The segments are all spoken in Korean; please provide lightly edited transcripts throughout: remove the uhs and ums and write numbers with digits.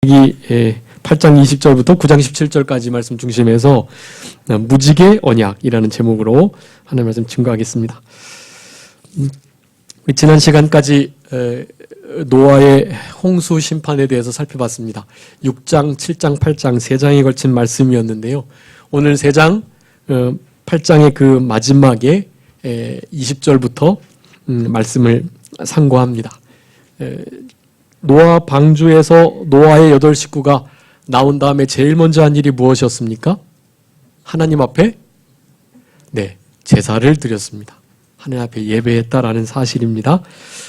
이 8장 20절부터 9장 17절까지 말씀 중심에서 무지개 언약이라는 제목으로 하나님 말씀 증거하겠습니다. 지난 시간까지 노아의 홍수 심판에 대해서 살펴봤습니다. 6장, 7장, 8장 세 장에 걸친 말씀이었는데요. 오늘 3장, 8장의 그 마지막에 20절부터 말씀을 상고합니다. 노아 방주에서 노아의 8 식구가 나온 다음에 제일 먼저 한 일이 무엇이었습니까? 하나님 앞에 제사를 드렸습니다. 하나님 앞에 예배했다라는 사실입니다.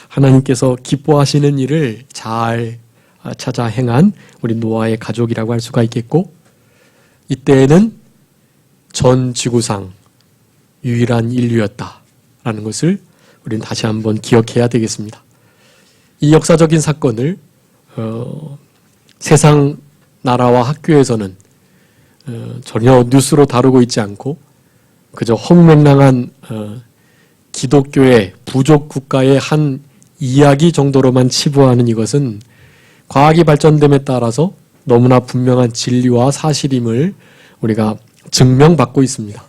하나님께서 기뻐하시는 일을 잘 찾아 행한 우리 노아의 가족이라고 할 수가 있겠고, 이때에는 전 지구상 유일한 인류였다라는 것을 우리는 다시 한번 기억해야 되겠습니다. 이 역사적인 사건을 세상 나라와 학교에서는 전혀 뉴스로 다루고 있지 않고 그저 헛맹랑한 기독교의 부족 국가의 한 이야기 정도로만 치부하는 이것은 과학이 발전됨에 따라서 너무나 분명한 진리와 사실임을 우리가 증명받고 있습니다.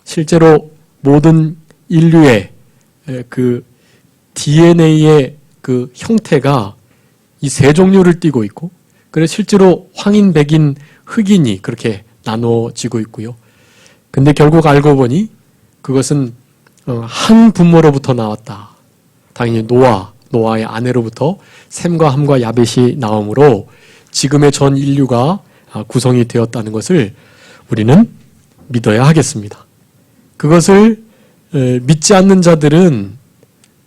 실제로 모든 인류의 그 DNA의 그 형태가 이 세 종류를 띠고 있고, 그래서 실제로 황인, 백인, 흑인이 그렇게 나눠지고 있고요. 근데 결국 알고 보니 그것은 한 부모로부터 나왔다. 당연히 노아의 아내로부터 셈과 함과 야벳이 나오므로 지금의 전 인류가 구성이 되었다는 것을 우리는 믿어야 하겠습니다. 그것을 믿지 않는 자들은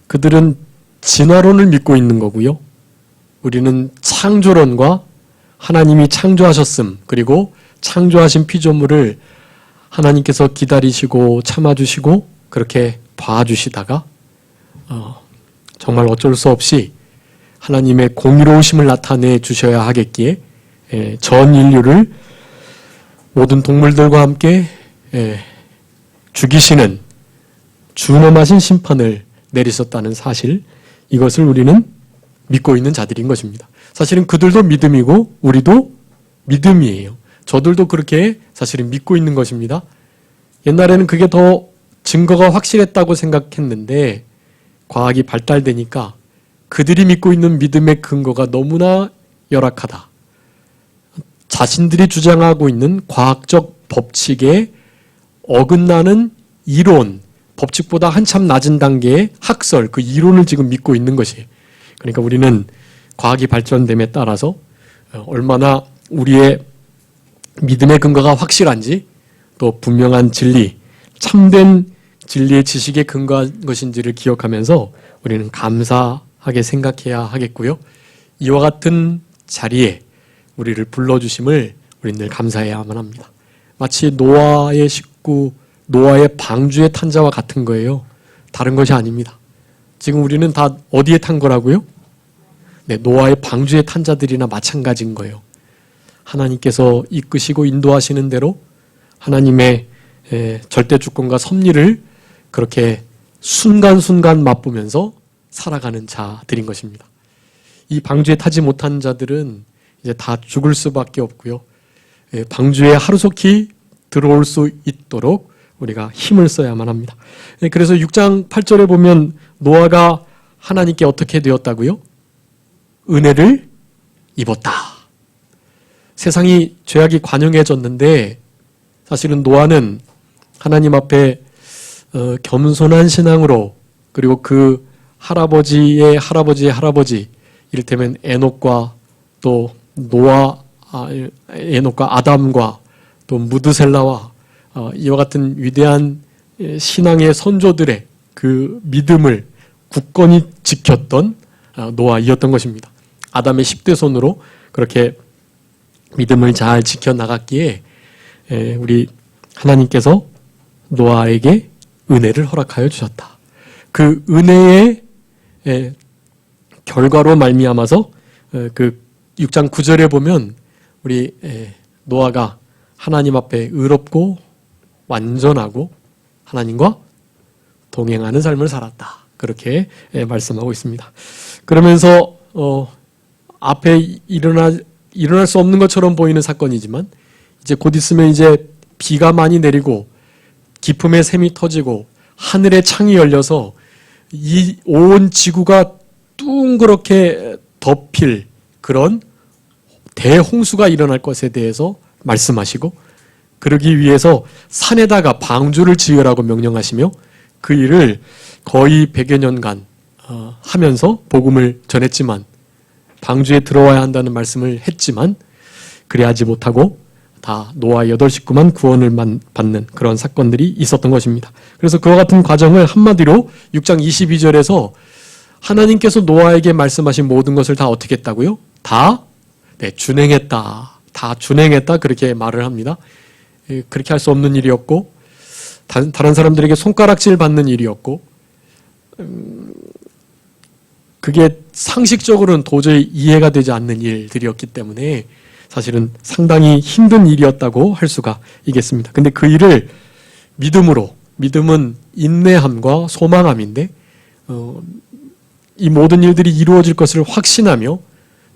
그들은 진화론을 믿고 있는 거고요. 우리는 창조론과 하나님이 창조하셨음, 그리고 창조하신 피조물을 하나님께서 기다리시고 참아주시고 그렇게 봐주시다가 정말 어쩔 수 없이 하나님의 공의로우심을 나타내 주셔야 하겠기에 전 인류를 모든 동물들과 함께 죽이시는 준엄하신 심판을 내리셨다는 사실, 이것을 우리는 믿고 있는 자들인 것입니다. 사실은 그들도 믿음이고 우리도 믿음이에요. 저들도 그렇게 사실은 믿고 있는 것입니다. 옛날에는 그게 더 증거가 확실했다고 생각했는데 과학이 발달되니까 그들이 믿고 있는 믿음의 근거가 너무나 열악하다. 자신들이 주장하고 있는 과학적 법칙에 어긋나는 이론, 법칙보다 한참 낮은 단계의 학설, 그 이론을 지금 믿고 있는 것이에요. 그러니까 우리는 과학이 발전됨에 따라서 얼마나 우리의 믿음의 근거가 확실한지, 또 분명한 진리, 참된 진리의 지식에 근거한 것인지를 기억하면서 우리는 감사하게 생각해야 하겠고요. 이와 같은 자리에 우리를 불러주심을 우리는 늘 감사해야만 합니다. 마치 노아의 식구, 노아의 방주에 탄 자와 같은 거예요. 다른 것이 아닙니다. 지금 우리는 다 어디에 탄 거라고요? 노아의 방주에 탄 자들이나 마찬가지인 거예요. 하나님께서 이끄시고 인도하시는 대로 하나님의 절대 주권과 섭리를 그렇게 순간순간 맛보면서 살아가는 자들인 것입니다. 이 방주에 타지 못한 자들은 이제 다 죽을 수밖에 없고요. 방주에 하루속히 들어올 수 있도록 우리가 힘을 써야만 합니다. 그래서 6장 8절에 보면 노아가 하나님께 어떻게 되었다고요? 은혜를 입었다. 세상이 죄악이 관영해졌는데 사실은 노아는 하나님 앞에 겸손한 신앙으로, 그리고 그 할아버지의 할아버지의 할아버지, 이를테면 에녹과 또 에녹과 아담과 또 무드셀라와 이와 같은 위대한 신앙의 선조들의 그 믿음을 굳건히 지켰던 노아이었던 것입니다. 아담의 10대 손으로 그렇게 믿음을 잘 지켜나갔기에 우리 하나님께서 노아에게 은혜를 허락하여 주셨다. 그 은혜의 결과로 말미암아서 그 6장 9절에 보면 우리 노아가 하나님 앞에 의롭고 완전하고 하나님과 동행하는 삶을 살았다. 그렇게 말씀하고 있습니다. 그러면서 앞에 일어날 수 없는 것처럼 보이는 사건이지만 이제 곧 있으면 이제 비가 많이 내리고 기품의 샘이 터지고 하늘의 창이 열려서 이 온 지구가 둥그렇게 덮일 그런 대홍수가 일어날 것에 대해서 말씀하시고, 그러기 위해서 산에다가 방주를 지으라고 명령하시며 그 일을 거의 100여 년간 하면서 복음을 전했지만, 방주에 들어와야 한다는 말씀을 했지만 그래하지 못하고 다 노아 8식구만 구원을 받는 그런 사건들이 있었던 것입니다. 그래서 그와 같은 과정을 한마디로 6장 22절에서 하나님께서 노아에게 말씀하신 모든 것을 다 어떻게 했다고요? 다 준행했다. 다 준행했다. 그렇게 말을 합니다. 그렇게 할 수 없는 일이었고, 다른 사람들에게 손가락질 받는 일이었고, 그게 상식적으로는 도저히 이해가 되지 않는 일들이었기 때문에 사실은 상당히 힘든 일이었다고 할 수가 있겠습니다. 근데 그 일을 믿음으로, 믿음은 인내함과 소망함인데, 이 모든 일들이 이루어질 것을 확신하며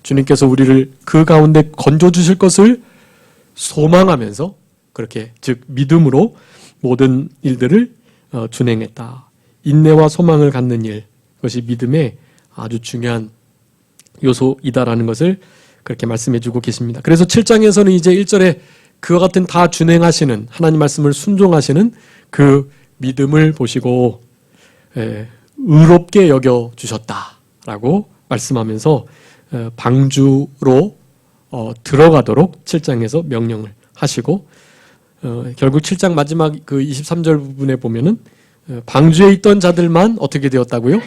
주님께서 우리를 그 가운데 건져주실 것을 소망하면서 그렇게, 즉 믿음으로 모든 일들을 준행했다. 인내와 소망을 갖는 일, 그것이 믿음의 아주 중요한 요소이다라는 것을 그렇게 말씀해주고 계십니다. 그래서 7장에서는 이제 1절에 그와 같은 다 준행하시는 하나님 말씀을 순종하시는 그 믿음을 보시고 의롭게 여겨주셨다라고 말씀하면서 방주로 들어가도록 7장에서 명령을 하시고, 결국 7장 마지막 그 23절 부분에 보면은 방주에 있던 자들만 어떻게 되었다고요?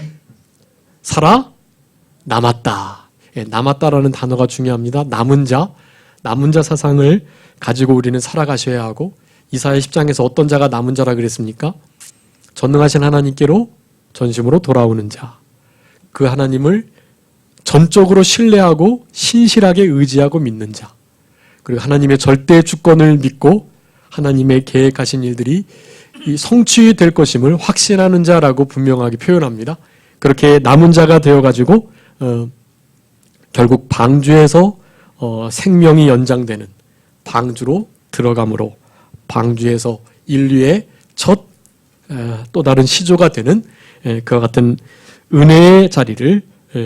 살아 남았다. 남았다라는 단어가 중요합니다. 남은 자 사상을 가지고 우리는 살아가셔야 하고, 이사야 10장에서 어떤 자가 남은 자라 그랬습니까? 전능하신 하나님께로 전심으로 돌아오는 자, 그 하나님을 전적으로 신뢰하고 신실하게 의지하고 믿는 자, 그리고 하나님의 절대 주권을 믿고 하나님의 계획하신 일들이 성취될 것임을 확신하는 자라고 분명하게 표현합니다. 그렇게 남은 자가 되어가지고 결국 방주에서 생명이 연장되는 방주로 들어감으로 방주에서 인류의 첫 또 다른 시조가 되는 그와 같은 은혜의 자리를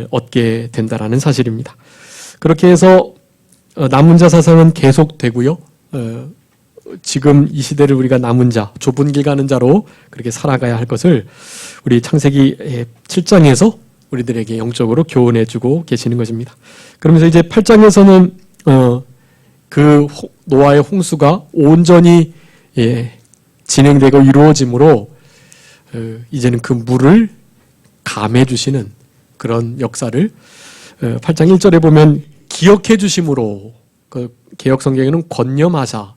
얻게 된다라는 사실입니다. 그렇게 해서 남은 자 사상은 계속되고요. 지금 이 시대를 우리가 남은 자, 좁은 길 가는 자로 그렇게 살아가야 할 것을 우리 창세기 7장에서 우리들에게 영적으로 교훈해주고 계시는 것입니다. 그러면서 이제 8장에서는 그 노아의 홍수가 온전히 진행되고 이루어짐으로 이제는 그 물을 감해 주시는 그런 역사를 8장 1절에 보면 기억해 주심으로, 그 개역 성경에는 권념하사,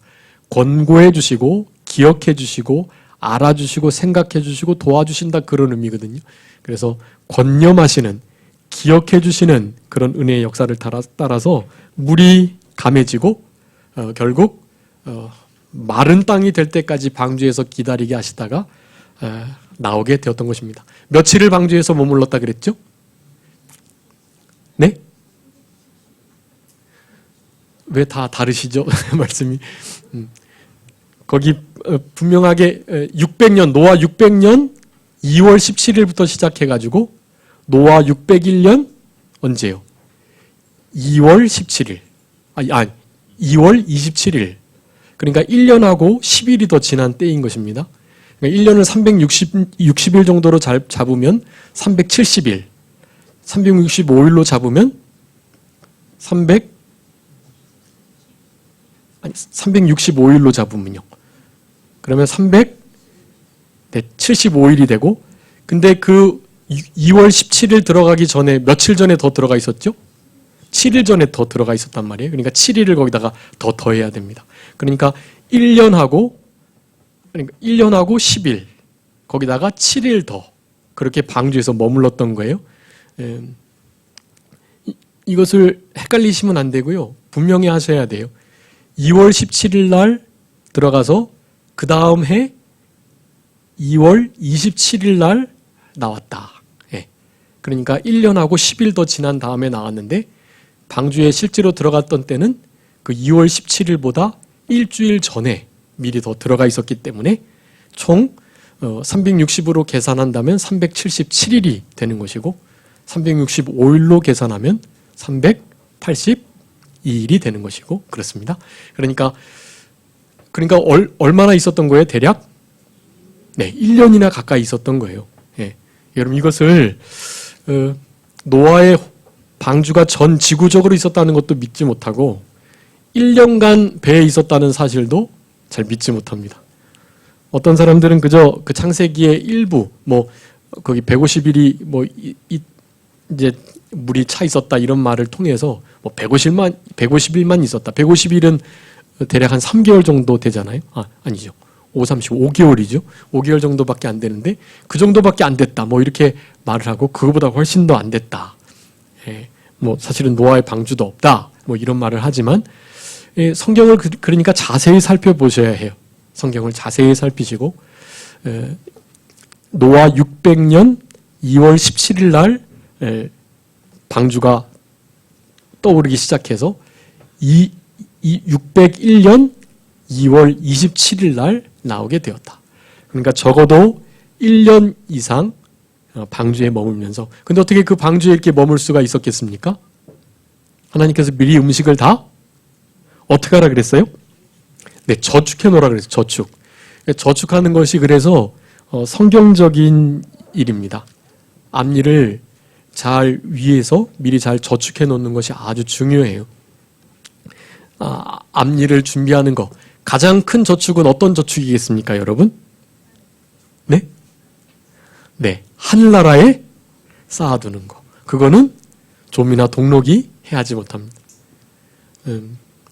권고해 주시고 기억해 주시고 알아주시고 생각해 주시고 도와주신다, 그런 의미거든요. 그래서 권념하시는, 기억해 주시는 그런 은혜의 역사를 따라서 물이 감해지고 결국 마른 땅이 될 때까지 방주에서 기다리게 하시다가 나오게 되었던 것입니다. 며칠을 방주에서 머물렀다 그랬죠? 네? 왜 다 다르시죠? 말씀이. 거기 분명하게 600년, 노아 600년 2월 17일부터 시작해가지고 노아 601년 언제요? 2월 17일. 2월 27일. 그러니까 1년하고 10일이 더 지난 때인 것입니다. 그러니까 1년을 360일 정도로 잡으면 370일, 365일로 잡으면 365일로 잡으면요. 그러면 375일이 되고, 근데 그 2월 17일 들어가기 전에 며칠 전에 더 들어가 있었죠? 7일 전에 더 들어가 있었단 말이에요. 그러니까 7일을 거기다가 더 더해야 됩니다. 그러니까 1년하고 10일, 거기다가 7일 더, 그렇게 방주에서 머물렀던 거예요. 이것을 헷갈리시면 안 되고요. 분명히 하셔야 돼요. 2월 17일 날 들어가서 그 다음 해 2월 27일 날 나왔다. 그러니까 1년하고 10일 더 지난 다음에 나왔는데 방주에 실제로 들어갔던 때는 그 2월 17일보다 일주일 전에 미리 더 들어가 있었기 때문에 총 360으로 계산한다면 377일이 되는 것이고 365일로 계산하면 382일이 되는 것이고 그렇습니다. 그러니까 얼마나 있었던 거예요? 대략? 네, 1년이나 가까이 있었던 거예요. 예. 여러분 이것을 노아의 방주가 전 지구적으로 있었다는 것도 믿지 못하고 1년간 배에 있었다는 사실도 잘 믿지 못합니다. 어떤 사람들은 그저 그 창세기의 일부, 거기 150일이 이제 물이 차 있었다 이런 말을 통해서 150일만 있었다. 150일은 대략 한 3개월 정도 되잖아요. 아니죠. 5개월이죠. 5개월 정도밖에 안 되는데 그 정도밖에 안 됐다. 이렇게 말을 하고 그거보다 훨씬 더 안 됐다. 예, 사실은 노아의 방주도 없다. 이런 말을 하지만 성경을 그러니까 자세히 살펴보셔야 해요. 성경을 자세히 살피시고 노아 600년 2월 17일 날 방주가 떠오르기 시작해서 601년 2월 27일 날 나오게 되었다. 그러니까 적어도 1년 이상 방주에 머물면서 근데 어떻게 그 방주에 이렇게 머물 수가 있었겠습니까? 하나님께서 미리 음식을 다 어떻게 하라 그랬어요? 네, 저축해 놓으라 그랬어요. 저축. 저축하는 것이 그래서 성경적인 일입니다. 앞일을 잘 위해서 미리 잘 저축해 놓는 것이 아주 중요해요. 앞일을 준비하는 것. 가장 큰 저축은 어떤 저축이겠습니까, 여러분? 네? 네, 하늘나라에 쌓아두는 거. 그거는 좀이나 동록이 해하지 못합니다.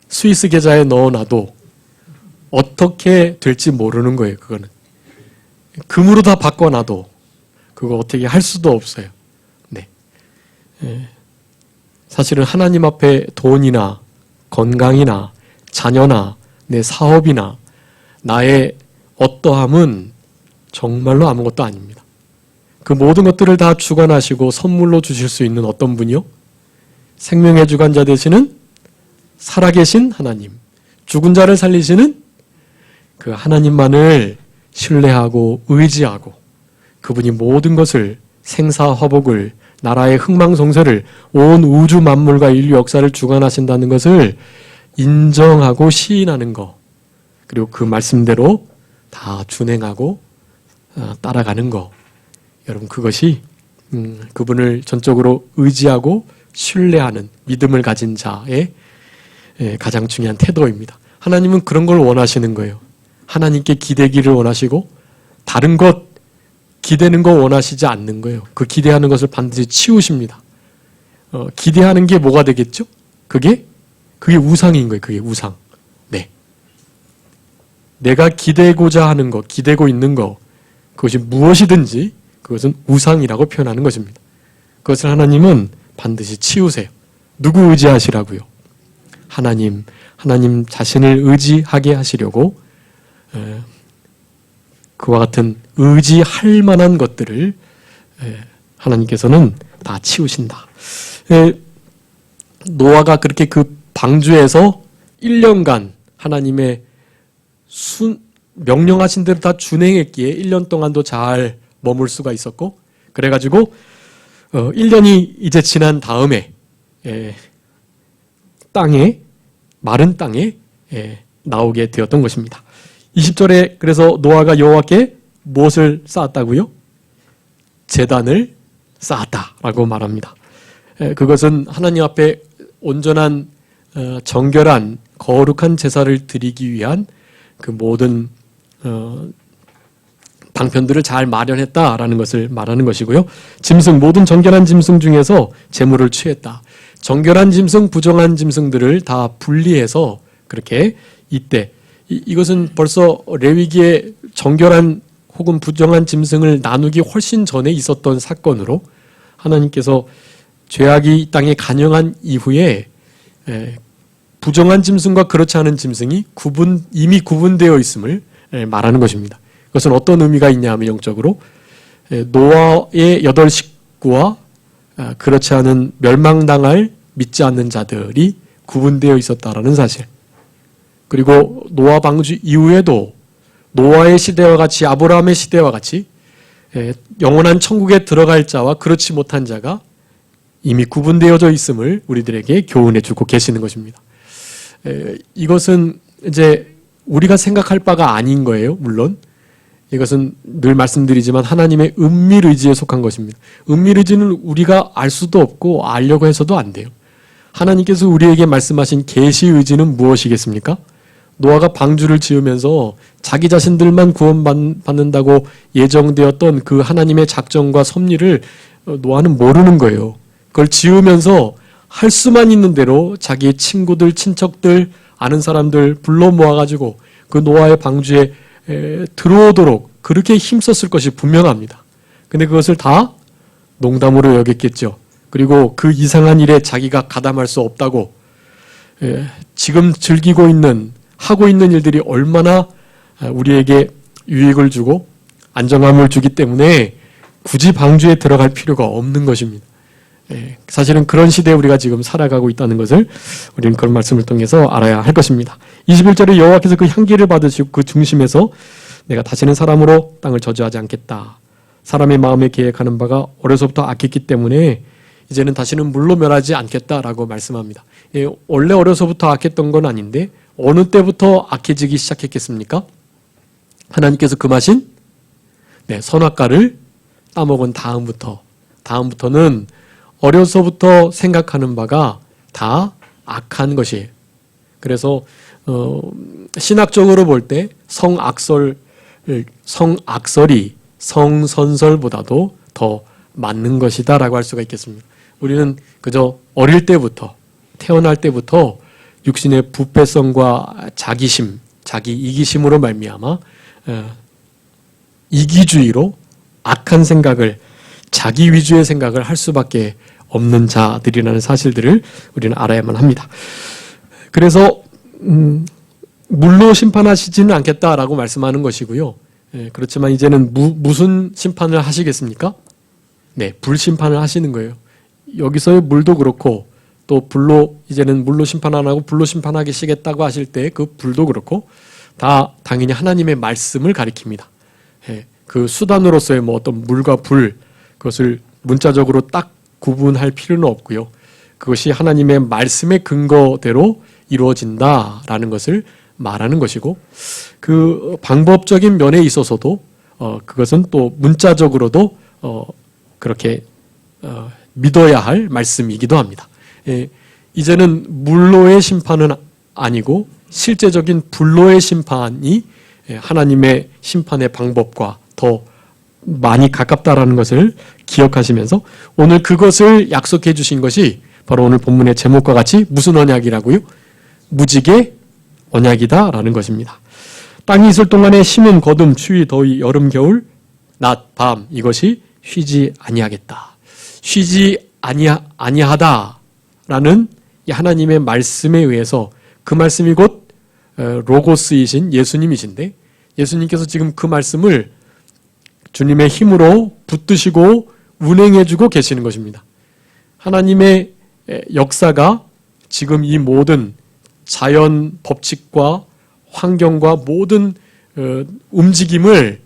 스위스 계좌에 넣어놔도 어떻게 될지 모르는 거예요, 그거는. 금으로 다 바꿔놔도 그거 어떻게 할 수도 없어요. 네. 사실은 하나님 앞에 돈이나 건강이나 자녀나 내 사업이나 나의 어떠함은 정말로 아무것도 아닙니다. 그 모든 것들을 다 주관하시고 선물로 주실 수 있는 어떤 분이요? 생명의 주관자 되시는 살아계신 하나님, 죽은 자를 살리시는 그 하나님만을 신뢰하고 의지하고 그분이 모든 것을 생사화복을 나라의 흥망성쇠를 온 우주 만물과 인류 역사를 주관하신다는 것을 인정하고 시인하는 것 그리고 그 말씀대로 다 준행하고 따라가는 것 여러분 그것이 그분을 전적으로 의지하고 신뢰하는 믿음을 가진 자의 가장 중요한 태도입니다. 하나님은 그런 걸 원하시는 거예요. 하나님께 기대기를 원하시고 다른 것 기대는 거 원하시지 않는 거예요. 그 기대하는 것을 반드시 치우십니다. 기대하는 게 뭐가 되겠죠? 그게 우상인 거예요. 그게 우상. 네. 내가 기대고자 하는 것, 기대고 있는 것, 그것이 무엇이든지 그것은 우상이라고 표현하는 것입니다. 그것을 하나님은 반드시 치우세요. 누구 의지하시라고요? 하나님 자신을 의지하게 하시려고 그와 같은 의지할 만한 것들을 하나님께서는 다 치우신다. 노아가 그렇게 그 방주에서 1년간 하나님의 명령하신 대로 다 준행했기에 1년 동안도 잘 머물 수가 있었고 그래가지고 1년이 이제 지난 다음에 마른 땅에 나오게 되었던 것입니다. 20절에 그래서 노아가 여호와께 무엇을 쌓았다고요? 제단을 쌓았다라고 말합니다. 그것은 하나님 앞에 온전한 정결한 거룩한 제사를 드리기 위한 그 모든 방편들을 잘 마련했다라는 것을 말하는 것이고요. 짐승 모든 정결한 짐승 중에서 제물을 취했다. 정결한 짐승, 부정한 짐승들을 다 분리해서 그렇게 이때 이것은 벌써 레위기에 정결한 혹은 부정한 짐승을 나누기 훨씬 전에 있었던 사건으로 하나님께서 죄악이 이 땅에 간영한 이후에 부정한 짐승과 그렇지 않은 짐승이 이미 구분되어 있음을 말하는 것입니다. 그것은 어떤 의미가 있냐 하면 영적으로 노아의 8 식구와 그렇지 않은 멸망당할 믿지 않는 자들이 구분되어 있었다라는 사실. 그리고 노아 방주 이후에도 노아의 시대와 같이 아브라함의 시대와 같이 영원한 천국에 들어갈 자와 그렇지 못한 자가 이미 구분되어져 있음을 우리들에게 교훈해 주고 계시는 것입니다. 이것은 이제 우리가 생각할 바가 아닌 거예요. 물론 이것은 늘 말씀드리지만 하나님의 은밀의지에 속한 것입니다. 은밀의지는 우리가 알 수도 없고 알려고 해서도 안 돼요. 하나님께서 우리에게 말씀하신 계시의지는 무엇이겠습니까? 노아가 방주를 지으면서 자기 자신들만 구원받는다고 예정되었던 그 하나님의 작정과 섭리를 노아는 모르는 거예요. 그걸 지으면서 할 수만 있는 대로 자기의 친구들, 친척들, 아는 사람들 불러 모아가지고 그 노아의 방주에 들어오도록 그렇게 힘썼을 것이 분명합니다. 근데 그것을 다 농담으로 여겼겠죠. 그리고 그 이상한 일에 자기가 가담할 수 없다고 지금 즐기고 있는 하고 있는 일들이 얼마나 우리에게 유익을 주고 안정함을 주기 때문에 굳이 방주에 들어갈 필요가 없는 것입니다. 사실은 그런 시대에 우리가 지금 살아가고 있다는 것을 우리는 그런 말씀을 통해서 알아야 할 것입니다. 21절에 여호와께서 그 향기를 받으시고 그 중심에서 내가 다시는 사람으로 땅을 저주하지 않겠다. 사람의 마음에 계획하는 바가 어려서부터 악했기 때문에 이제는 다시는 물로 멸하지 않겠다라고 말씀합니다. 원래 어려서부터 악했던 건 아닌데 어느 때부터 악해지기 시작했겠습니까? 하나님께서 금하신 선악과를 따먹은 다음부터는 어려서부터 생각하는 바가 다 악한 것이에요. 그래서 신학적으로 볼 때 성악설이 성선설보다도 더 맞는 것이다라고 할 수가 있겠습니다. 우리는 그저 어릴 때부터 태어날 때부터 육신의 부패성과 자기심, 자기 이기심으로 말미암아 이기주의로 악한 생각을 자기 위주의 생각을 할 수밖에 없는 자들이라는 사실들을 우리는 알아야만 합니다. 그래서 물로 심판하시지는 않겠다라고 말씀하는 것이고요. 그렇지만 이제는 무슨 심판을 하시겠습니까? 불심판을 하시는 거예요. 여기서의 물도 그렇고 또 불로 이제는 물로 심판 안 하고 불로 심판하시겠다고 하실 때 그 불도 그렇고 다 당연히 하나님의 말씀을 가리킵니다. 그 수단으로서의 어떤 물과 불 그것을 문자적으로 딱 구분할 필요는 없고요. 그것이 하나님의 말씀의 근거대로 이루어진다라는 것을 말하는 것이고 그 방법적인 면에 있어서도 그것은 또 문자적으로도 그렇게 믿어야 할 말씀이기도 합니다. 이제는 물로의 심판은 아니고 실제적인 불로의 심판이 하나님의 심판의 방법과 더 많이 가깝다라는 것을 기억하시면서 오늘 그것을 약속해 주신 것이 바로 오늘 본문의 제목과 같이 무슨 언약이라고요? 무지개 언약이다라는 것입니다. 땅이 있을 동안에 심은 거둠, 추위, 더위, 여름, 겨울, 낮, 밤 이것이 쉬지 아니하겠다. 쉬지 아니하다라는 하나님의 말씀에 의해서 그 말씀이 곧 로고스이신 예수님이신데 예수님께서 지금 그 말씀을 주님의 힘으로 붙드시고 운행해주고 계시는 것입니다. 하나님의 역사가 지금 이 모든 자연 법칙과 환경과 모든 움직임을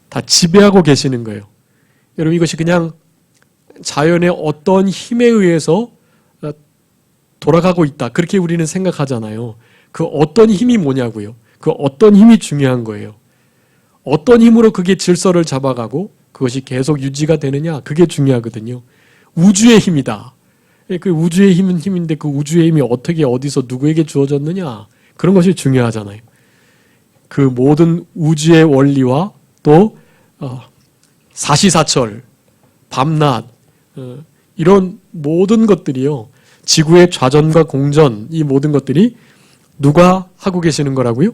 다 지배하고 계시는 거예요. 여러분 이것이 그냥 자연의 어떤 힘에 의해서 돌아가고 있다. 그렇게 우리는 생각하잖아요. 그 어떤 힘이 뭐냐고요. 그 어떤 힘이 중요한 거예요. 어떤 힘으로 그게 질서를 잡아가고 그것이 계속 유지가 되느냐 그게 중요하거든요. 우주의 힘이다. 그 우주의 힘은 힘인데 그 우주의 힘이 어떻게 어디서 누구에게 주어졌느냐 그런 것이 중요하잖아요. 그 모든 우주의 원리와 또 사시사철, 밤낮 이런 모든 것들이요. 지구의 좌전과 공전 이 모든 것들이 누가 하고 계시는 거라고요?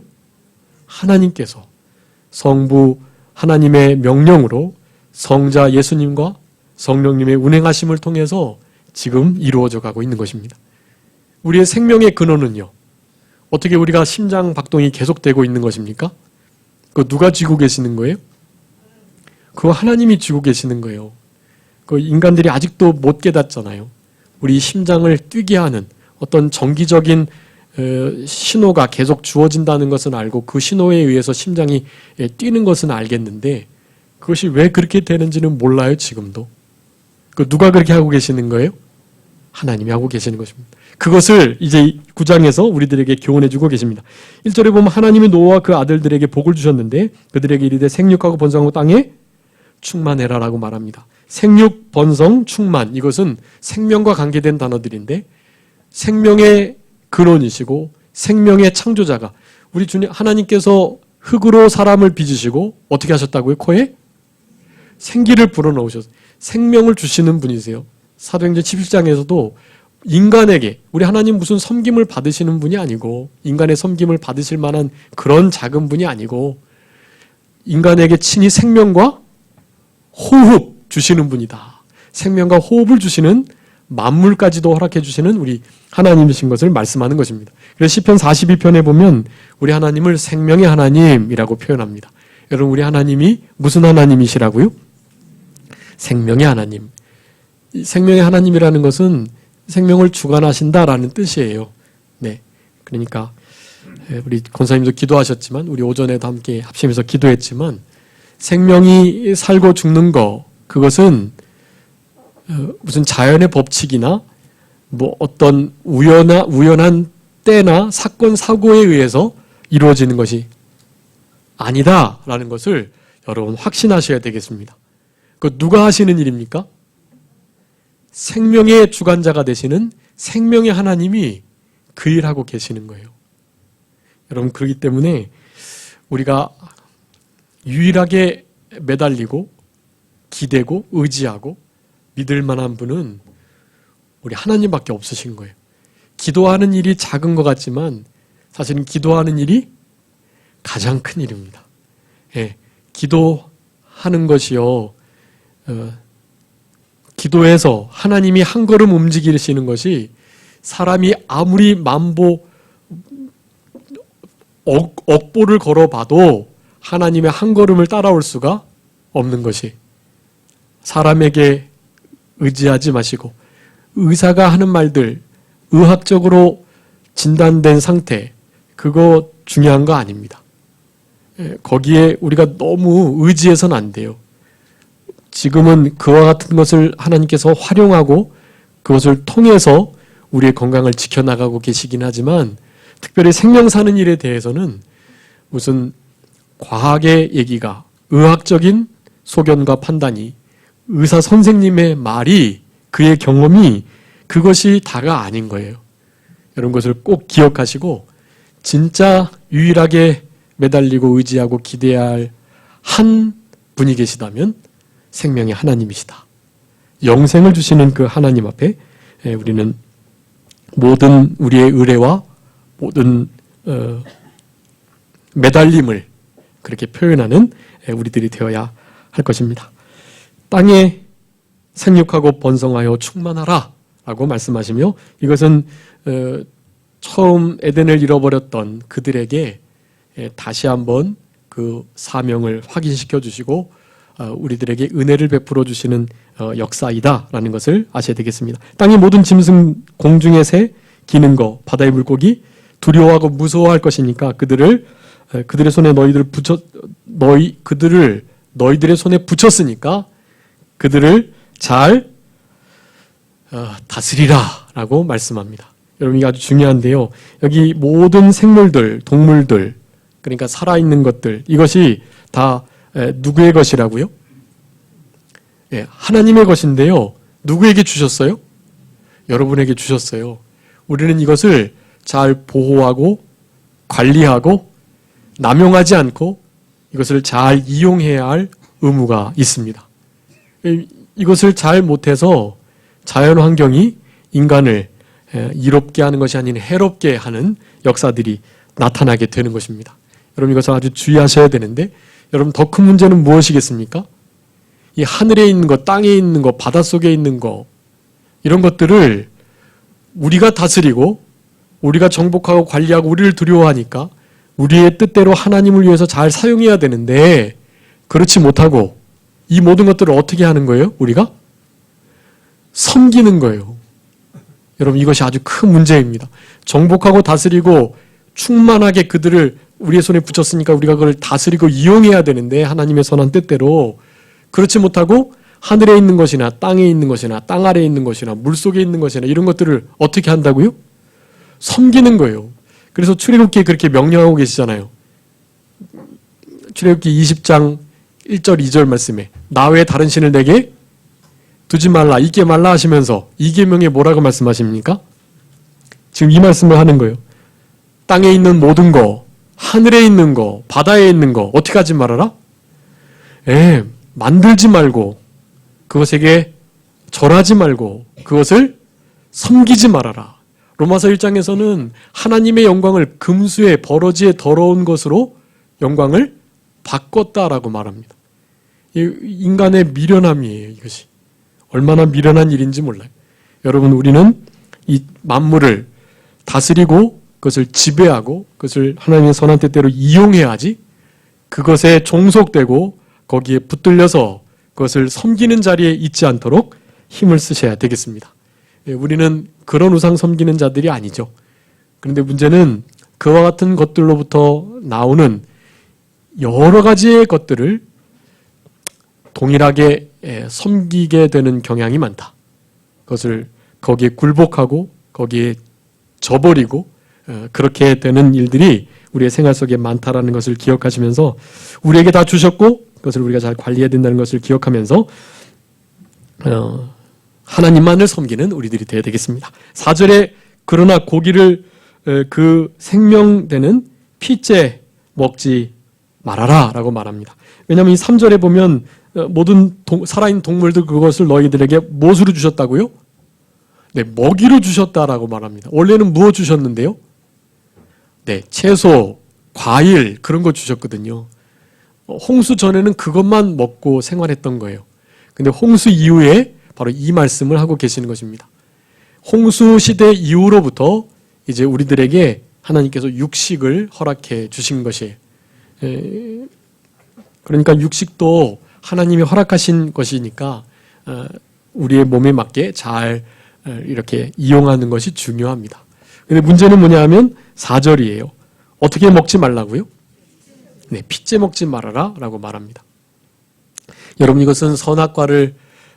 하나님께서 성부 하나님의 명령으로 성자 예수님과 성령님의 운행하심을 통해서 지금 이루어져 가고 있는 것입니다. 우리의 생명의 근원은요. 어떻게 우리가 심장 박동이 계속되고 있는 것입니까? 그거 누가 쥐고 계시는 거예요? 그거 하나님이 쥐고 계시는 거예요. 그 인간들이 아직도 못 깨닫잖아요. 우리 심장을 뛰게 하는 어떤 정기적인 신호가 계속 주어진다는 것은 알고 그 신호에 의해서 심장이 뛰는 것은 알겠는데 그것이 왜 그렇게 되는지는 몰라요, 지금도. 누가 그렇게 하고 계시는 거예요? 하나님이 하고 계시는 것입니다. 그것을 이제 9장에서 우리들에게 교훈해 주고 계십니다. 1절에 보면 하나님이 노아와 그 아들들에게 복을 주셨는데 그들에게 이르되 생육하고 번성하고 땅에 충만해라라고 말합니다. 생육, 번성, 충만, 이것은 생명과 관계된 단어들인데 생명의 근원이시고 생명의 창조자가 우리 주님 하나님께서 흙으로 사람을 빚으시고 어떻게 하셨다고요? 코에 생기를 불어넣으셔서 생명을 주시는 분이세요. 사도행전 17장에서도 인간에게 우리 하나님 무슨 섬김을 받으시는 분이 아니고 인간의 섬김을 받으실 만한 그런 작은 분이 아니고 인간에게 친히 생명과 호흡 주시는 분이다. 생명과 호흡을 주시는 만물까지도 허락해 주시는 우리 하나님이신 것을 말씀하는 것입니다. 그래서 시편 42편에 보면 우리 하나님을 생명의 하나님이라고 표현합니다. 여러분 우리 하나님이 무슨 하나님이시라고요? 생명의 하나님. 생명의 하나님이라는 것은 생명을 주관하신다라는 뜻이에요. 네, 그러니까 우리 권사님도 기도하셨지만 우리 오전에도 함께 합심해서 기도했지만 생명이 살고 죽는 거 그것은 무슨 자연의 법칙이나 뭐 어떤 우연한 때나 사건 사고에 의해서 이루어지는 것이 아니다라는 것을 여러분 확신하셔야 되겠습니다. 그 누가 하시는 일입니까? 생명의 주관자가 되시는 생명의 하나님이 그 일하고 계시는 거예요. 여러분 그렇기 때문에 우리가 유일하게 매달리고 기대고 의지하고 믿을 만한 분은 우리 하나님밖에 없으신 거예요. 기도하는 일이 작은 것 같지만 사실은 기도하는 일이 가장 큰 일입니다. 예, 기도하는 것이요. 기도에서 하나님이 한 걸음 움직이시는 것이 사람이 아무리 억보를 걸어봐도 하나님의 한 걸음을 따라올 수가 없는 것이 사람에게 의지하지 마시고 의사가 하는 말들 의학적으로 진단된 상태 그거 중요한 거 아닙니다. 거기에 우리가 너무 의지해서는 안 돼요. 지금은 그와 같은 것을 하나님께서 활용하고 그것을 통해서 우리의 건강을 지켜나가고 계시긴 하지만 특별히 생명 사는 일에 대해서는 무슨 과학의 얘기가 의학적인 소견과 판단이 의사 선생님의 말이 그의 경험이 그것이 다가 아닌 거예요. 이런 것을 꼭 기억하시고 진짜 유일하게 매달리고 의지하고 기대해야 할 한 분이 계시다면 생명의 하나님이시다. 영생을 주시는 그 하나님 앞에 우리는 모든 우리의 의뢰와 모든 매달림을 그렇게 표현하는 우리들이 되어야 할 것입니다. 땅에 생육하고 번성하여 충만하라 라고 말씀하시며 이것은 처음 에덴을 잃어버렸던 그들에게 다시 한번 그 사명을 확인시켜 주시고 우리들에게 은혜를 베풀어 주시는 역사이다라는 것을 아셔야 되겠습니다. 땅의 모든 짐승, 공중의 새, 기는 거, 바다의 물고기 두려워하고 무서워할 것이니까 그들의 손에 너희들의 손에 붙였으니까 그들을 잘 다스리라라고 말씀합니다. 여러분 이게 아주 중요한데요. 여기 모든 생물들, 동물들, 그러니까 살아있는 것들 이것이 다 누구의 것이라고요? 예, 하나님의 것인데요. 누구에게 주셨어요? 여러분에게 주셨어요. 우리는 이것을 잘 보호하고 관리하고 남용하지 않고 이것을 잘 이용해야 할 의무가 있습니다. 이것을 잘 못해서 자연 환경이 인간을 이롭게 하는 것이 아닌 해롭게 하는 역사들이 나타나게 되는 것입니다. 여러분 이것을 아주 주의하셔야 되는데 여러분 더 큰 문제는 무엇이겠습니까? 이 하늘에 있는 것, 땅에 있는 것, 바닷속에 있는 것 이런 것들을 우리가 다스리고 우리가 정복하고 관리하고 우리를 두려워하니까 우리의 뜻대로 하나님을 위해서 잘 사용해야 되는데 그렇지 못하고 이 모든 것들을 어떻게 하는 거예요? 우리가 섬기는 거예요. 여러분 이것이 아주 큰 문제입니다. 정복하고 다스리고 충만하게 그들을 우리의 손에 붙였으니까 우리가 그걸 다스리고 이용해야 되는데 하나님의 선한 뜻대로 그렇지 못하고 하늘에 있는 것이나 땅에 있는 것이나 땅 아래에 있는 것이나 물속에 있는 것이나 이런 것들을 어떻게 한다고요? 섬기는 거예요. 그래서 출애굽기에 그렇게 명령하고 계시잖아요. 출애굽기 20장 1절 2절 말씀에 나 외에 다른 신을 내게 두지 말라 잊게 말라 하시면서 이 계명에 뭐라고 말씀하십니까? 지금 이 말씀을 하는 거예요. 땅에 있는 모든 거, 하늘에 있는 거, 바다에 있는 거 어떻게 하지 말아라? 만들지 말고 그것에게 절하지 말고 그것을 섬기지 말아라. 로마서 1장에서는 하나님의 영광을 금수의 버러지의 더러운 것으로 영광을 바꿨다라고 말합니다. 인간의 미련함이에요. 이것이 얼마나 미련한 일인지 몰라요. 여러분 우리는 이 만물을 다스리고 그것을 지배하고 그것을 하나님의 선한 뜻대로 이용해야지 그것에 종속되고 거기에 붙들려서 그것을 섬기는 자리에 있지 않도록 힘을 쓰셔야 되겠습니다. 우리는 그런 우상 섬기는 자들이 아니죠. 그런데 문제는 그와 같은 것들로부터 나오는 여러 가지의 것들을 동일하게 섬기게 되는 경향이 많다. 그것을 거기에 굴복하고 거기에 져버리고 그렇게 되는 일들이 우리의 생활 속에 많다라는 것을 기억하시면서 우리에게 다 주셨고 그것을 우리가 잘 관리해야 된다는 것을 기억하면서 하나님만을 섬기는 우리들이 되어야 되겠습니다. 4절에 그러나 고기를 그 생명되는 피째 먹지 말아라 라고 말합니다. 왜냐하면 이 3절에 보면 모든 살아있는 동물들 그것을 너희들에게 무엇으로 주셨다고요? 네, 먹이로 주셨다라고 말합니다. 원래는 무엇 주셨는데요? 네, 채소, 과일 그런 거 주셨거든요. 홍수 전에는 그것만 먹고 생활했던 거예요. 근데 홍수 이후에 바로 이 말씀을 하고 계시는 것입니다. 홍수 시대 이후로부터 이제 우리들에게 하나님께서 육식을 허락해 주신 것이에요. 그러니까 육식도 하나님이 허락하신 것이니까 우리의 몸에 맞게 잘 이렇게 이용하는 것이 중요합니다. 근데 문제는 뭐냐 하면 4절이에요. 어떻게 먹지 말라고요? 네, 피째 먹지 말아라 라고 말합니다. 여러분 이것은 선악과를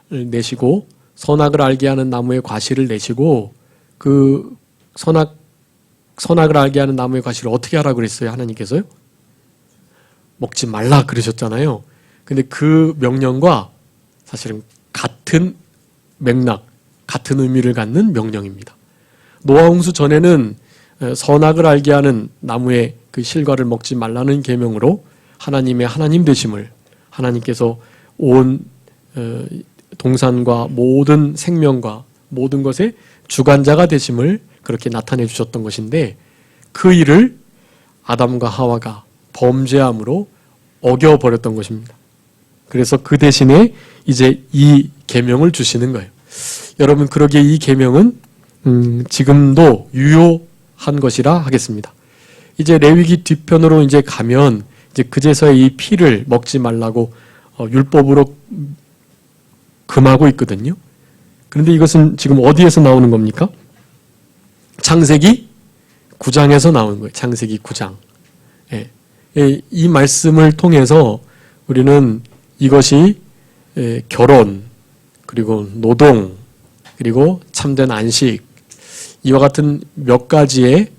내시고 선악을 알게 하는 나무의 과실을 내시고 그 선악을 알게 하는 나무의 과실을 어떻게 하라고 그랬어요? 하나님께서요? 먹지 말라 그러셨잖아요. 근데 그 명령과 사실은 같은 맥락, 같은 의미를 갖는 명령입니다. 노아 홍수 전에는 선악을 알게 하는 나무의 그 실과를 먹지 말라는 계명으로 하나님의 하나님 되심을 하나님께서 온 동산과 모든 생명과 모든 것의 주관자가 되심을 그렇게 나타내 주셨던 것인데 그 일을 아담과 하와가 범죄함으로 어겨버렸던 것입니다. 그래서 그 대신에 이제 이 계명을 주시는 거예요. 여러분 그러기에 이 계명은 지금도 유효한 것이라 하겠습니다. 이제 레위기 뒤편으로 이제 가면 이제 그제서야 이 피를 먹지 말라고 율법으로 금하고 있거든요. 그런데 이것은 지금 어디에서 나오는 겁니까? 창세기 9장에서 나오는 거예요. 창세기 9장. 예. 이 말씀을 통해서 우리는 이것이 결혼, 그리고 노동, 그리고 참된 안식, 이와 같은 몇 가지의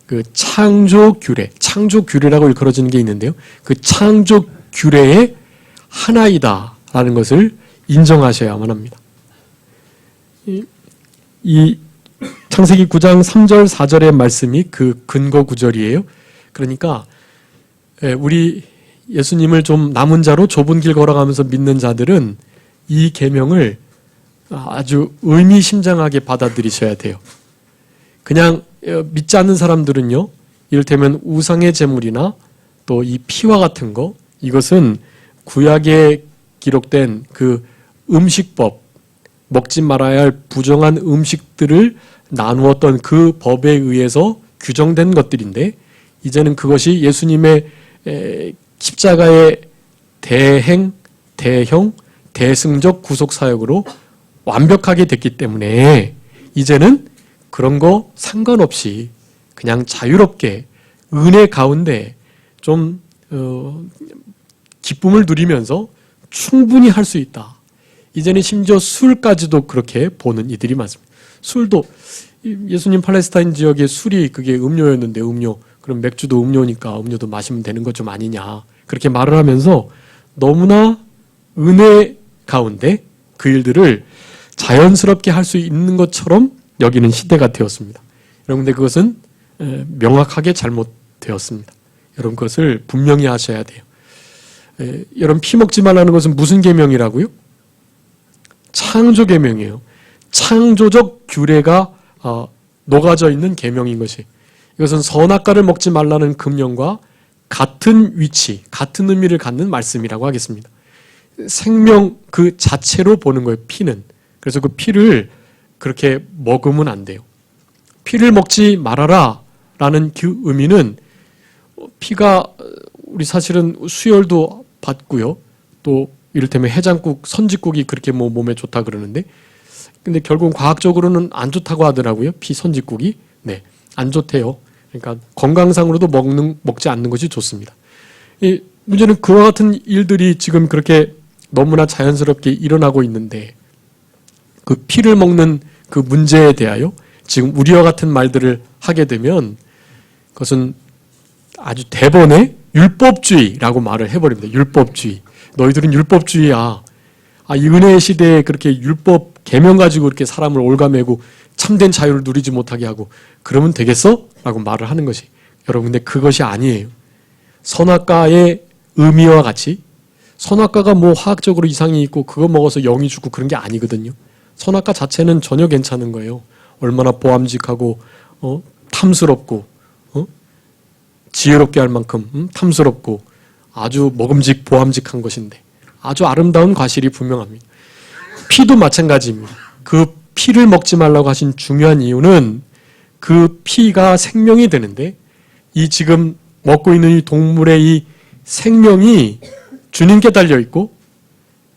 그 창조 규례라고 일컬어지는 게 있는데요. 그 창조 규례의 하나이다라는 것을 인정하셔야만 합니다. 이 창세기 9장 3절 4절의 말씀이 그 근거 구절이에요. 그러니까 우리 예수님을 좀 남은 자로 좁은 길 걸어가면서 믿는 자들은 이 계명을 아주 의미심장하게 받아들이셔야 돼요. 그냥 믿지 않는 사람들은요, 이를테면 우상의 제물이나 또 이 피와 같은 거, 이것은 구약에 기록된 그 음식법, 먹지 말아야 할 부정한 음식들을 나누었던 그 법에 의해서 규정된 것들인데, 이제는 그것이 예수님의 십자가의 대행, 대형, 대승적 구속사역으로 완벽하게 됐기 때문에 이제는 그런 거 상관없이 그냥 자유롭게 은혜 가운데 좀 기쁨을 누리면서 충분히 할 수 있다. 이제는 심지어 술까지도 그렇게 보는 이들이 많습니다. 술도 예수님 팔레스타인 지역에 술이 그게 음료였는데 음료, 그럼 맥주도 음료니까 음료도 마시면 되는 것 좀 아니냐, 그렇게 말을 하면서 너무나 은혜 가운데 그 일들을 자연스럽게 할 수 있는 것처럼 여기는 시대가 되었습니다. 여러분, 근데 그것은 명확하게 잘못되었습니다. 여러분, 그것을 분명히 하셔야 돼요. 여러분, 피 먹지 말라는 것은 무슨 계명이라고요? 창조 계명이에요. 창조적 규례가 녹아져 있는 계명인 것이, 이것은 선악과를 먹지 말라는 금령과 같은 위치, 같은 의미를 갖는 말씀이라고 하겠습니다. 생명 그 자체로 보는 거예요, 피는. 그래서 그 피를 그렇게 먹으면 안 돼요. 피를 먹지 말아라 라는 그 의미는, 피가 우리 사실은 수혈도 받고요, 또 이를테면 해장국, 선지국이 그렇게 뭐 몸에 좋다 그러는데, 근데 결국은 과학적으로는 안 좋다고 하더라고요. 피 선지국이. 네, 안 좋대요. 그러니까 건강상으로도 먹지 않는 것이 좋습니다. 이 문제는 그와 같은 일들이 지금 그렇게 너무나 자연스럽게 일어나고 있는데, 그 피를 먹는 그 문제에 대하여 지금 우리와 같은 말들을 하게 되면 그것은 아주 대번에 율법주의라고 말을 해버립니다. 율법주의. 너희들은 율법주의야. 이 은혜의 시대에 그렇게 율법 계명 가지고 이렇게 사람을 올가매고 참된 자유를 누리지 못하게 하고 그러면 되겠어? 라고 말을 하는 것이, 여러분, 근데 그것이 아니에요. 선악과의 의미와 같이, 선악과가 뭐 화학적으로 이상이 있고 그거 먹어서 영이 죽고 그런 게 아니거든요. 선악과 자체는 전혀 괜찮은 거예요. 얼마나 보암직하고 탐스럽고 지혜롭게 할 만큼 탐스럽고 아주 먹음직 보암직한 것인데 아주 아름다운 과실이 분명합니다. 피도 마찬가지입니다. 그 피를 먹지 말라고 하신 중요한 이유는 그 피가 생명이 되는데, 이 지금 먹고 있는 이 동물의 이 생명이 주님께 달려있고,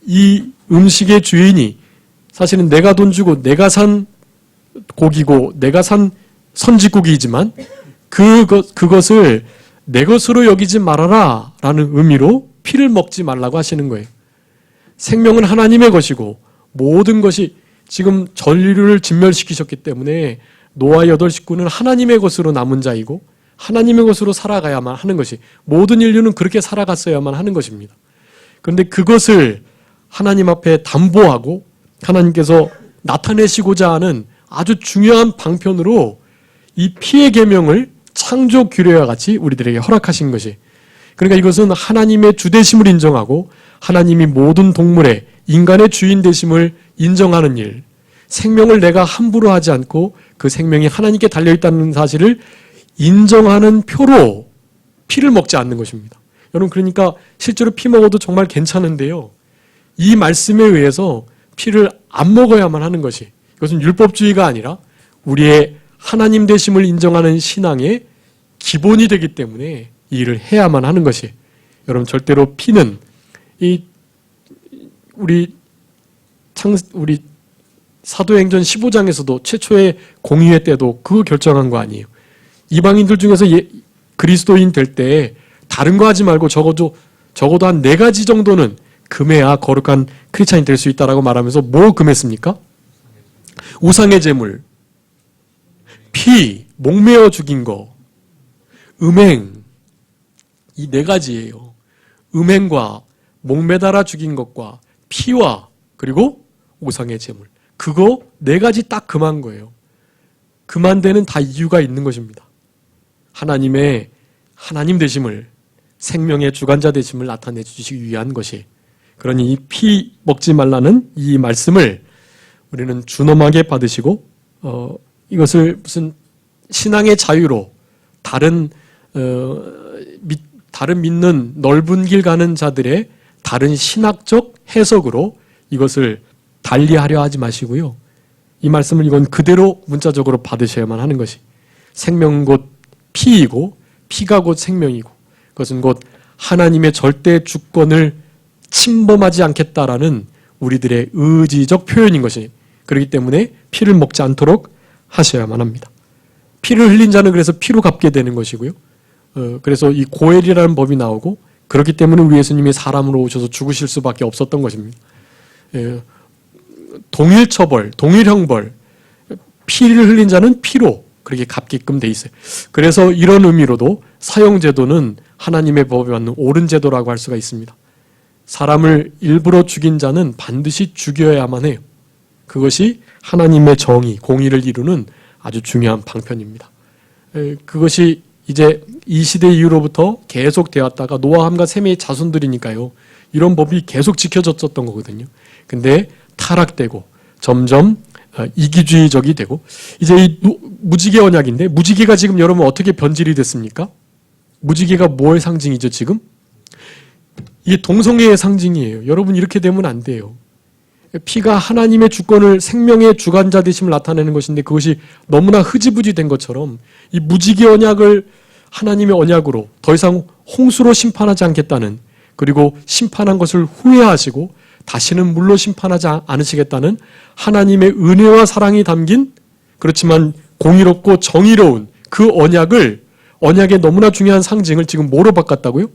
이 음식의 주인이 사실은 내가 돈 주고 내가 산 고기고 내가 산 선지국이지만 그것을 내 것으로 여기지 말아라 라는 의미로 피를 먹지 말라고 하시는 거예요. 생명은 하나님의 것이고 모든 것이, 지금 전류를 진멸시키셨기 때문에 노아의 8 식구는 하나님의 것으로 남은 자이고 하나님의 것으로 살아가야만 하는 것이, 모든 인류는 그렇게 살아갔어야만 하는 것입니다. 그런데 그것을 하나님 앞에 담보하고 하나님께서 나타내시고자 하는 아주 중요한 방편으로 이 피의 계명을 창조 규례와 같이 우리들에게 허락하신 것이, 그러니까 이것은 하나님의 주되심을 인정하고 하나님이 모든 동물의, 인간의 주인 되심을 인정하는 일, 생명을 내가 함부로 하지 않고 그 생명이 하나님께 달려있다는 사실을 인정하는 표로 피를 먹지 않는 것입니다. 여러분, 그러니까 실제로 피 먹어도 정말 괜찮은데요, 이 말씀에 의해서 피를 안 먹어야만 하는 것이, 이것은 율법주의가 아니라 우리의 하나님 되심을 인정하는 신앙의 기본이 되기 때문에 이 일을 해야만 하는 것이, 여러분, 절대로 피는 우리 사도행전 15장에서도 최초의 공의회 때도 그거 결정한 거 아니에요. 이방인들 중에서 그리스도인 될 때 다른 거 하지 말고 적어도 한 4가지 정도는 금해야 거룩한 크리스찬이 될 수 있다라고 말하면서 뭐 금했습니까? 우상의 제물, 피, 목매어 죽인 거, 음행, 이 4가지예요. 음행과 목매달아 죽인 것과 피와 그리고 우상의 제물, 그거 4가지 딱 금한 거예요. 금한 데는 다 이유가 있는 것입니다. 하나님의 하나님 되심을, 생명의 주관자 되심을 나타내 주시기 위한 것이, 그러니 이 피 먹지 말라는 이 말씀을 우리는 준엄하게 받으시고 이것을 무슨 신앙의 자유로 다른 믿는 넓은 길 가는 자들의 다른 신학적 해석으로 이것을 달리하려 하지 마시고요. 이 말씀을 이건 그대로 문자적으로 받으셔야만 하는 것이, 생명은 곧 피이고 피가 곧 생명이고 그것은 곧 하나님의 절대 주권을 침범하지 않겠다라는 우리들의 의지적 표현인 것이, 그렇기 때문에 피를 먹지 않도록 하셔야만 합니다. 피를 흘린 자는 그래서 피로 갚게 되는 것이고요. 그래서 이 고엘이라는 법이 나오고 그렇기 때문에 우리 예수님이 사람으로 오셔서 죽으실 수밖에 없었던 것입니다. 동일 처벌, 동일 형벌, 피를 흘린 자는 피로 그렇게 갚게끔 돼 있어요. 그래서 이런 의미로도 사형제도는 하나님의 법에 맞는 옳은 제도라고 할 수가 있습니다. 사람을 일부러 죽인 자는 반드시 죽여야만 해요. 그것이 하나님의 정의, 공의를 이루는 아주 중요한 방편입니다. 그것이 이제 이 시대 이후로부터 계속 되었다가 노아함과 셈의 자손들이니까요. 이런 법이 계속 지켜졌었던 거거든요. 근데 타락되고 점점 이기주의적이 되고 이제 이 무지개 언약인데 무지개가 지금 여러분 어떻게 변질이 됐습니까? 무지개가 뭐의 상징이죠 지금? 이게 동성애의 상징이에요. 여러분 이렇게 되면 안 돼요. 피가 하나님의 주권을 생명의 주관자 되심을 나타내는 것인데 그것이 너무나 흐지부지 된 것처럼 이 무지개 언약을 하나님의 언약으로 더 이상 홍수로 심판하지 않겠다는 그리고 심판한 것을 후회하시고 다시는 물로 심판하지 않으시겠다는 하나님의 은혜와 사랑이 담긴 그렇지만 공의롭고 정의로운 그 언약의 너무나 중요한 상징을 지금 뭐로 바꿨다고요?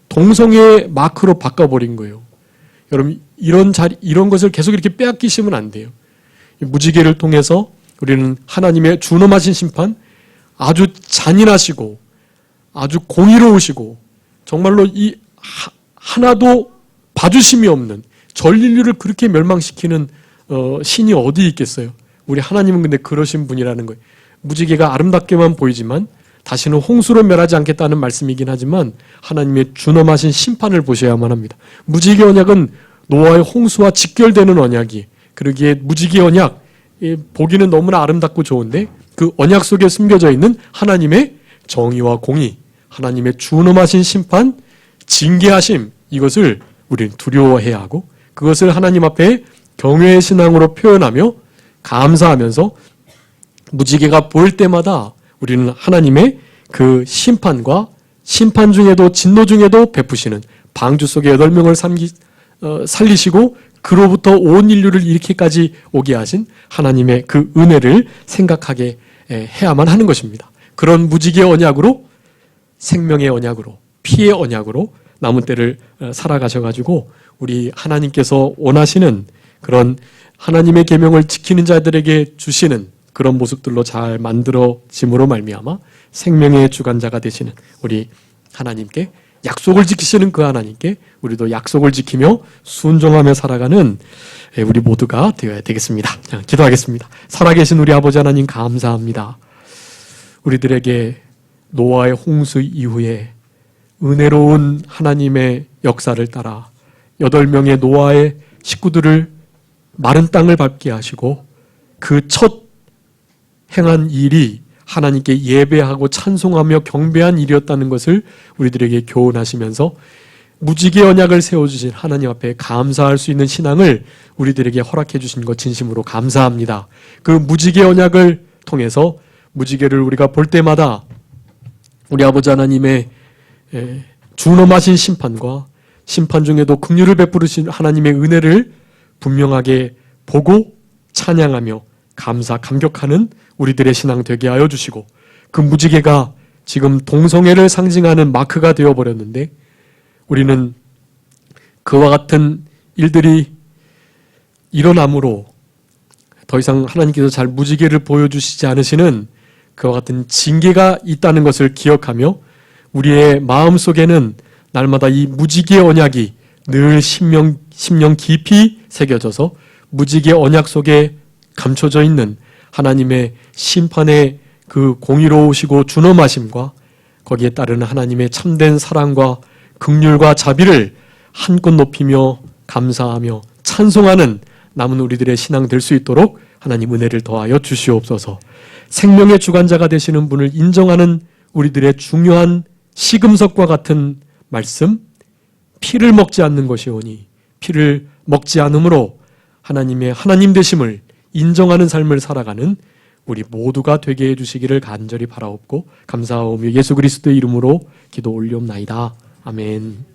동성애의 마크로 바꿔버린 거예요. 여러분 이런 것을 계속 이렇게 빼앗기시면 안 돼요. 무지개를 통해서 우리는 하나님의 준엄하신 심판, 아주 잔인하시고 아주 공의로우시고 정말로 이 하나도 봐주심이 없는 전 인류를 그렇게 멸망시키는 신이 어디 있겠어요? 우리 하나님은 근데 그러신 분이라는 거예요. 무지개가 아름답게만 보이지만 다시는 홍수로 멸하지 않겠다는 말씀이긴 하지만 하나님의 준엄하신 심판을 보셔야만 합니다. 무지개 언약은 노아의 홍수와 직결되는 언약이 그러기에 무지개 언약 보기는 너무나 아름답고 좋은데 그 언약 속에 숨겨져 있는 하나님의 정의와 공의, 하나님의 준엄하신 심판, 징계하심 이것을 우리는 두려워해야 하고 그것을 하나님 앞에 경외의 신앙으로 표현하며 감사하면서 무지개가 보일 때마다 우리는 하나님의 그 심판과 심판 중에도 진노 중에도 베푸시는 방주 속에 8명을 살리시고 그로부터 온 인류를 이렇게까지 오게 하신 하나님의 그 은혜를 생각하게 해야만 하는 것입니다. 그런 무지개 언약으로 생명의 언약으로 피의 언약으로 남은 때를 살아가셔가지고 우리 하나님께서 원하시는 그런 하나님의 계명을 지키는 자들에게 주시는 그런 모습들로 잘 만들어짐으로 말미암아 생명의 주관자가 되시는 우리 하나님께 약속을 지키시는 그 하나님께 우리도 약속을 지키며 순종하며 살아가는 우리 모두가 되어야 되겠습니다. 기도하겠습니다. 살아계신 우리 아버지 하나님 감사합니다. 우리들에게 노아의 홍수 이후에 은혜로운 하나님의 역사를 따라 8명의 노아의 식구들을 마른 땅을 밟게 하시고 그 첫 행한 일이 하나님께 예배하고 찬송하며 경배한 일이었다는 것을 우리들에게 교훈하시면서 무지개 언약을 세워주신 하나님 앞에 감사할 수 있는 신앙을 우리들에게 허락해 주신 것 진심으로 감사합니다. 그 무지개 언약을 통해서 무지개를 우리가 볼 때마다 우리 아버지 하나님의 준엄하신 심판과 심판 중에도 긍휼을 베푸르신 하나님의 은혜를 분명하게 보고 찬양하며 감격하는 우리들의 신앙 되게 하여 주시고 그 무지개가 지금 동성애를 상징하는 마크가 되어버렸는데 우리는 그와 같은 일들이 일어남으로 더 이상 하나님께서 잘 무지개를 보여주시지 않으시는 그와 같은 징계가 있다는 것을 기억하며 우리의 마음속에는 날마다 이 무지개 언약이 늘 심령 깊이 새겨져서 무지개 언약 속에 감춰져 있는 하나님의 심판의 그 공의로우시고 준엄하심과 거기에 따르는 하나님의 참된 사랑과 긍휼과 자비를 한껏 높이며 감사하며 찬송하는 남은 우리들의 신앙 될 수 있도록 하나님 은혜를 더하여 주시옵소서. 생명의 주관자가 되시는 분을 인정하는 우리들의 중요한 시금석과 같은 말씀, 피를 먹지 않는 것이오니 피를 먹지 않으므로 하나님의 하나님 되심을 인정하는 삶을 살아가는 우리 모두가 되게 해주시기를 간절히 바라옵고 감사하오며 예수 그리스도의 이름으로 기도 올리옵나이다. 아멘.